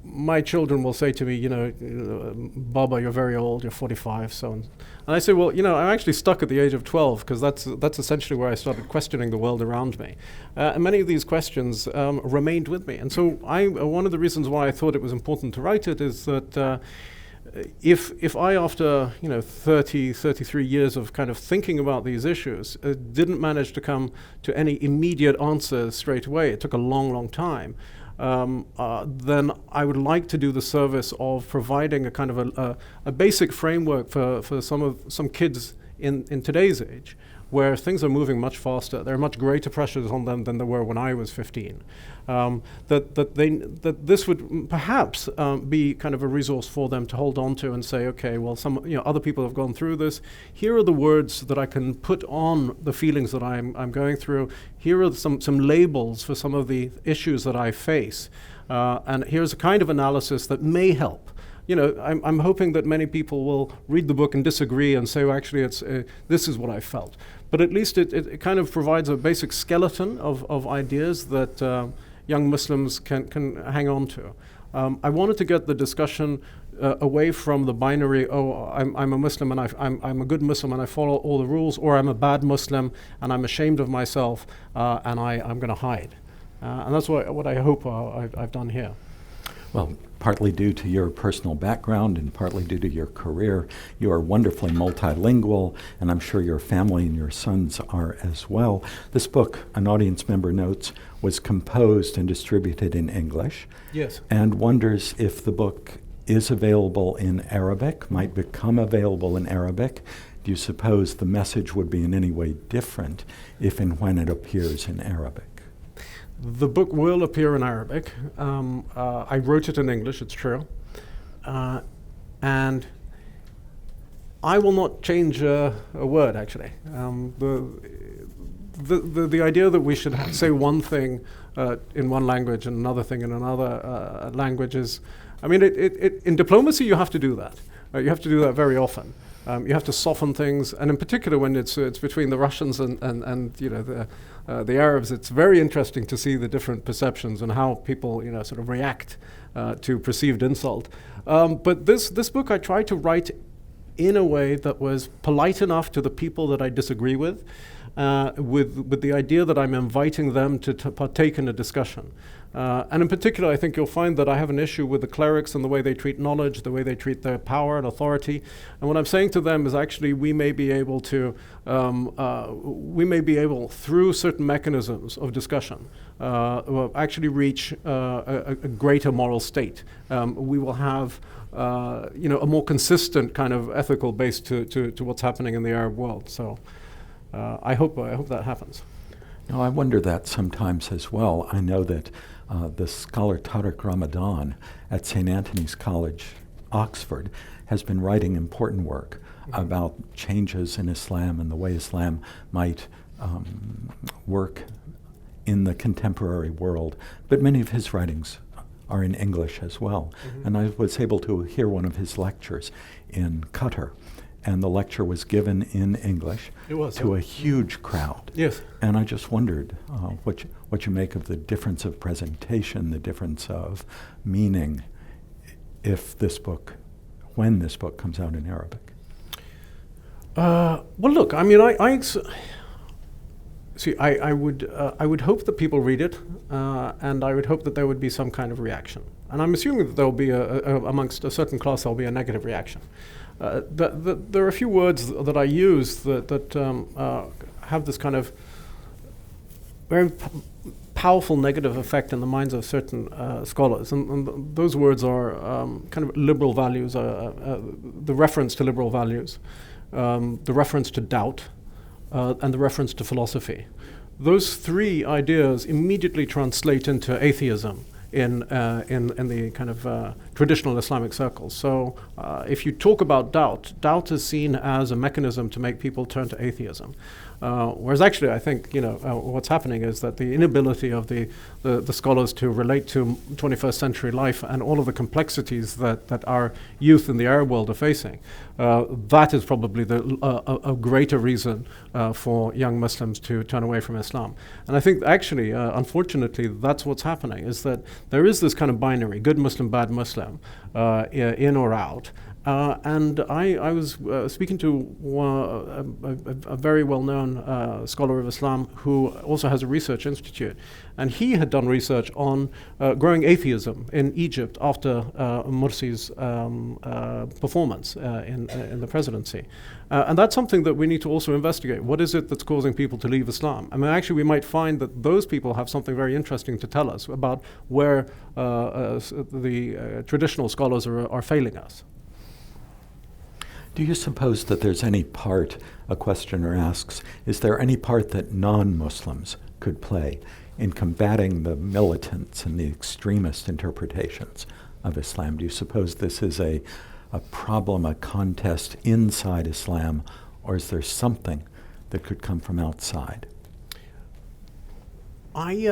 My children will say to me, Baba, you're very old, you're 45, so on. And I say, well, I'm actually stuck at the age of 12, because that's essentially where I started questioning the world around me. And many of these questions remained with me. And so one of the reasons why I thought it was important to write it is that if I, after 33 years of kind of thinking about these issues, didn't manage to come to any immediate answers straight away, it took a long, long time, then I would like to do the service of providing a kind of a basic framework for some kids in today's age, where things are moving much faster. There are much greater pressures on them than there were when I was 15. That this would perhaps be kind of a resource for them to hold on to and say, okay, well, other people have gone through this. Here are the words that I can put on the feelings that I'm going through. Here are some labels for some of the issues that I face. And here's a kind of analysis that may help. I'm hoping that many people will read the book and disagree and say, well, actually, this is what I felt. But at least it kind of provides a basic skeleton of ideas that young Muslims can hang on to. I wanted to get the discussion away from the binary, I'm a Muslim and I'm a good Muslim and I follow all the rules, or I'm a bad Muslim and I'm ashamed of myself and I'm going to hide. And that's what I hope I've done here.
Well, partly due to your personal background and partly due to your career, you are wonderfully multilingual, and I'm sure your family and your sons are as well. This book, an audience member notes, was composed and distributed in English.
Yes. And
wonders if the book is available in Arabic, might become available in Arabic. Do you suppose the message would be in any way different if and when it appears in Arabic?
The book will appear in Arabic. I wrote it in English, it's true. And I will not change a word, actually. The idea that we should say one thing in one language and another thing in another language is, in diplomacy you have to do that. you have to do that very often. You have to soften things, and in particular when it's between the Russians and the Arabs, it's very interesting to see the different perceptions and how people sort of react to perceived insult. But this book I tried to write in a way that was polite enough to the people that I disagree with the idea that I'm inviting them to partake in a discussion. And in particular, I think you'll find that I have an issue with the clerics and the way they treat knowledge, the way they treat their power and authority. And what I'm saying to them is actually we may be able, through certain mechanisms of discussion, actually reach a greater moral state. We will have a more consistent kind of ethical base to what's happening in the Arab world. So I hope that happens.
I wonder that sometimes as well. I know that the scholar Tariq Ramadan at St. Anthony's College, Oxford, has been writing important work about changes in Islam and the way Islam might work in the contemporary world. But many of his writings are in English as well. And I was able to hear one of his lectures in Qatar. And the lecture was given in English to a huge crowd.
Yes.
And I just wondered what you make of the difference of presentation, the difference of meaning, when this book comes out in Arabic.
Well, look, I mean, I would hope that people read it, and I would hope that there would be some kind of reaction. And I'm assuming that there will be amongst a certain class, there will be a negative reaction. There are a few words that I use that have this kind of very powerful negative effect in the minds of certain scholars. And those words are kind of liberal values, the reference to liberal values, the reference to doubt, and the reference to philosophy. Those three ideas immediately translate into atheism in the kind of traditional Islamic circles. So if you talk about doubt is seen as a mechanism to make people turn to atheism. Whereas actually I think what's happening is that the inability of the scholars to relate to 21st century life and all of the complexities that our youth in the Arab world are facing, that is probably a greater reason for young Muslims to turn away from Islam. And I think actually, unfortunately, that's what's happening, is that there is this kind of binary, good Muslim, bad Muslim, in or out. And I was speaking to a very well-known scholar of Islam who also has a research institute, and he had done research on growing atheism in Egypt after Morsi's performance in the presidency. And that's something that we need to also investigate. What is it that's causing people to leave Islam? I mean, actually, we might find that those people have something very interesting to tell us about where the traditional scholars are failing us.
Do you suppose that there's any part, a questioner asks, is there any part that non-Muslims could play in combating the militants and the extremist interpretations of Islam? Do you suppose this is a problem, a contest inside Islam, or is there something that could come from outside? I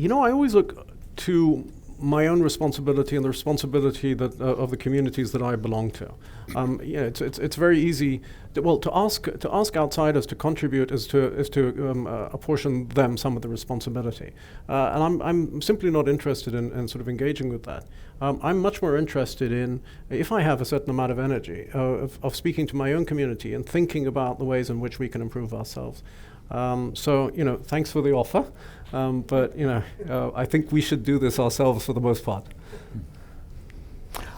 always look to my own responsibility and the responsibility of the communities that I belong to. It's very easy to ask outsiders to contribute is to apportion them some of the responsibility, and I'm simply not interested in sort of engaging with that. I'm much more interested in, if I have a certain amount of energy, of speaking to my own community and thinking about the ways in which we can improve ourselves. Thanks for the offer, but I think we should do this ourselves for the most part.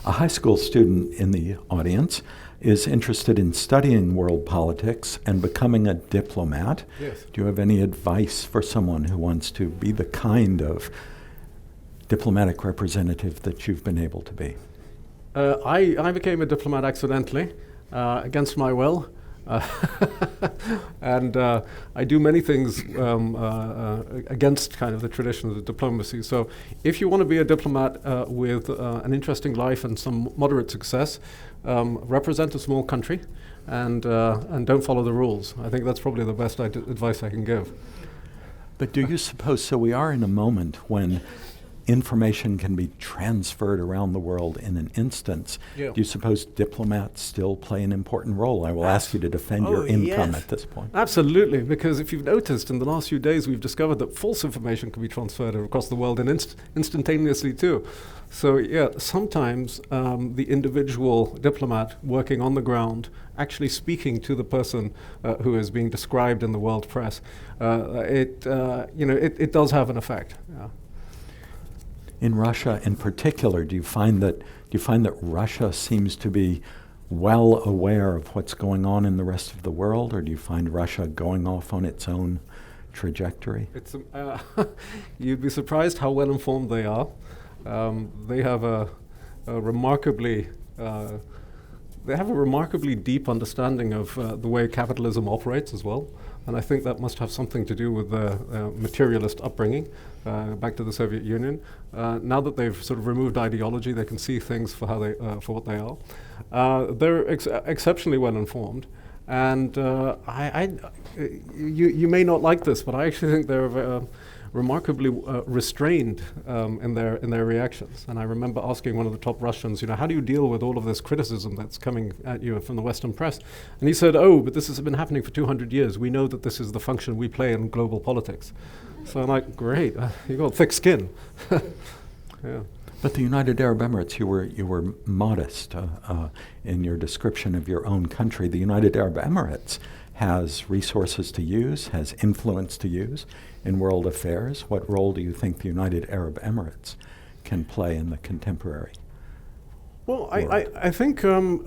A high school student in the audience is interested in studying world politics and becoming a diplomat.
Yes.
Do you have any advice for someone who wants to be the kind of diplomatic representative that you've been able to be?
I became a diplomat accidentally, against my will. And I do many things against kind of the tradition of the diplomacy. So if you want to be a diplomat with an interesting life and some moderate success, represent a small country and don't follow the rules. I think that's probably the best advice I can give.
But do you suppose, so we are in a moment when information can be transferred around the world in an instance,
Yeah.
do you suppose diplomats still play an important role? I will ask you to defend your income
yes.
at this point.
Absolutely, because if you've noticed in the last few days, we've discovered that false information can be transferred across the world and instantaneously too. So yeah, sometimes the individual diplomat working on the ground, actually speaking to the person who is being described in the world press, it does have an effect. Yeah.
In Russia, in particular, do you find that Russia seems to be well aware of what's going on in the rest of the world, or do you find Russia going off on its own trajectory?
It's you'd be surprised how well informed they are. They have a remarkably deep understanding of the way capitalism operates as well. And I think that must have something to do with their materialist upbringing, back to the Soviet Union. Now that they've sort of removed ideology, they can see things for how they, for what they are. They're exceptionally well informed, and you may not like this, but I actually think they're remarkably restrained in their reactions. And I remember asking one of the top Russians, how do you deal with all of this criticism that's coming at you from the Western press? And he said, but this has been happening for 200 years. We know that this is the function we play in global politics. So I'm like, great, you got thick skin. Yeah.
But the United Arab Emirates, you were modest in your description of your own country. The United Arab Emirates has resources to use, has influence to use in world affairs. What role do you think the United Arab Emirates can play in the contemporary
Well,
world?
I think in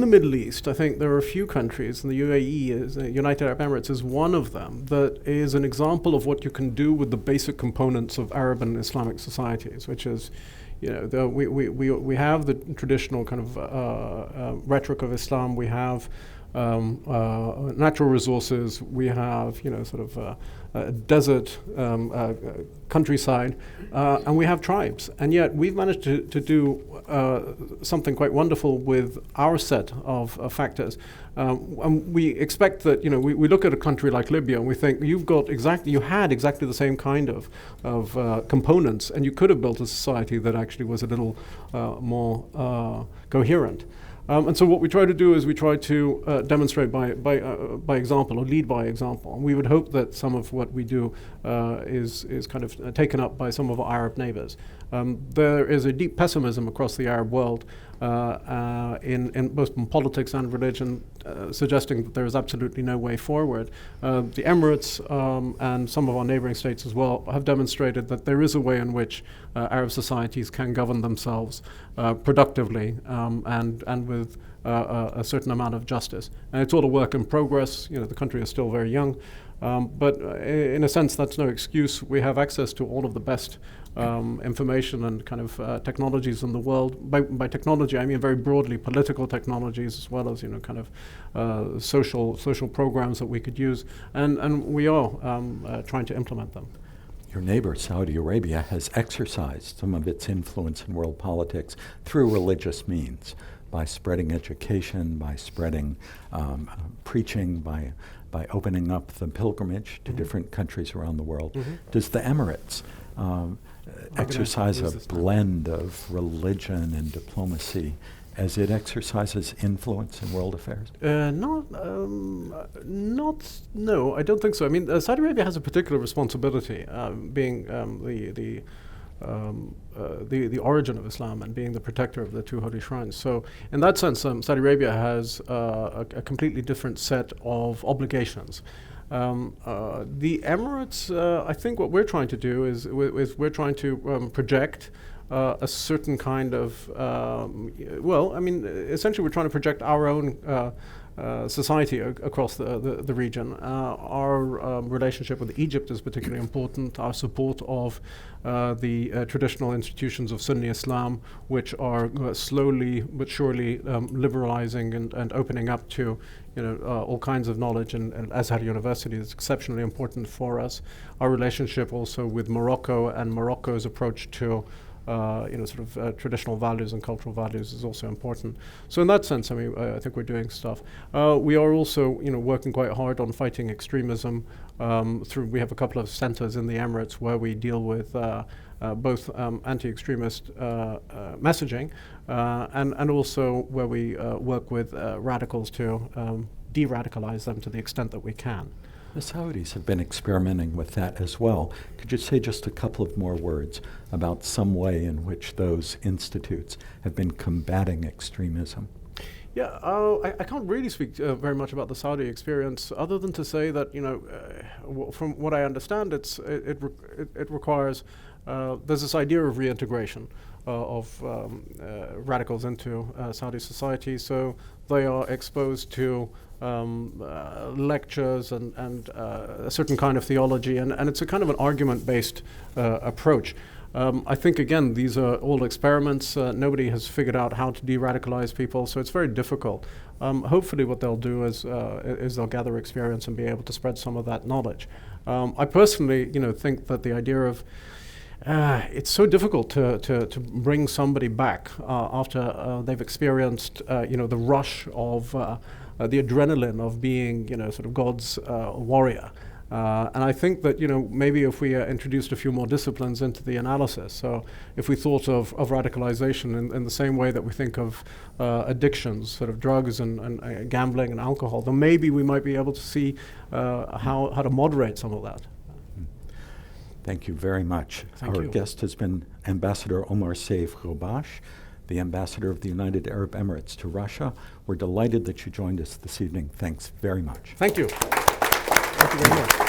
the Middle East, I think there are a few countries, and the UAE, United Arab Emirates, is one of them, that is an example of what you can do with the basic components of Arab and Islamic societies, which is, we have the traditional kind of rhetoric of Islam. We have natural resources. We have, desert, countryside, and we have tribes. And yet we've managed to do something quite wonderful with our set of factors. And we expect that, we look at a country like Libya and we think you had exactly the same kind of components, and you could have built a society that actually was a little more coherent. And so what we try to do is we try to demonstrate by example, or lead by example. And we would hope that some of what we do is kind of taken up by some of our Arab neighbors. There is a deep pessimism across the Arab world in both in politics and religion, suggesting that there is absolutely no way forward. The Emirates and some of our neighboring states as well have demonstrated that there is a way in which Arab societies can govern themselves productively and with a certain amount of justice. And it's all a work in progress. The country is still very young. But in a sense, that's no excuse. We have access to all of the best information and kind of technologies in the world. By technology, I mean very broadly political technologies, as well as kind of social programs that we could use, and we are trying to implement them.
Your neighbor, Saudi Arabia, has exercised some of its influence in world politics through religious means, by spreading education, by spreading preaching, by opening up the pilgrimage to different countries around the world. Does the Emirates exercise a blend of religion and diplomacy as it exercises influence in world affairs?
No, I don't think so. I mean, Saudi Arabia has a particular responsibility, being the origin of Islam and being the protector of the two holy shrines. So in that sense, Saudi Arabia has a completely different set of obligations. The Emirates, I think what we're trying to do is we're trying to project a certain kind of, essentially we're trying to project our own society across the region. Our relationship with Egypt is particularly important. Our support of the traditional institutions of Sunni Islam, which are slowly but surely liberalizing and opening up to all kinds of knowledge, and Azhar University is exceptionally important for us. Our relationship also with Morocco and Morocco's approach to traditional values and cultural values is also important. So in that sense, I think we're doing stuff. We are also, working quite hard on fighting extremism. We have a couple of centers in the Emirates where we deal with both anti-extremist messaging and also where we work with radicals to de-radicalize them to the extent that we can.
The Saudis have been experimenting with that as well. Could you say just a couple of more words about some way in which those institutes have been combating extremism?
Yeah, I can't really speak very much about the Saudi experience, other than to say that, you know, from what I understand, it requires there's this idea of reintegration of radicals into Saudi society. So they are exposed to lectures and a certain kind of theology, and it's a kind of an argument-based approach. I think, again, these are all experiments. Nobody has figured out how to de-radicalize people, so it's very difficult. Hopefully what they'll do is they'll gather experience and be able to spread some of that knowledge. I personally, you know, think that the idea of it's so difficult to bring somebody back after they've experienced, you know, the rush of the adrenaline of being, you know, sort of God's warrior. And I think that, you know, maybe if we introduced a few more disciplines into the analysis, so if we thought of radicalization in the same way that we think of addictions, sort of drugs and gambling and alcohol, then maybe we might be able to see how to moderate some of that.
Thank you very much.
Thank
Our
you.
guest has been Ambassador Omar Saif Ghobash, the Ambassador of the United Arab Emirates to Russia. We're delighted that you joined us this evening. Thanks very much.
Thank you. Thank you very much.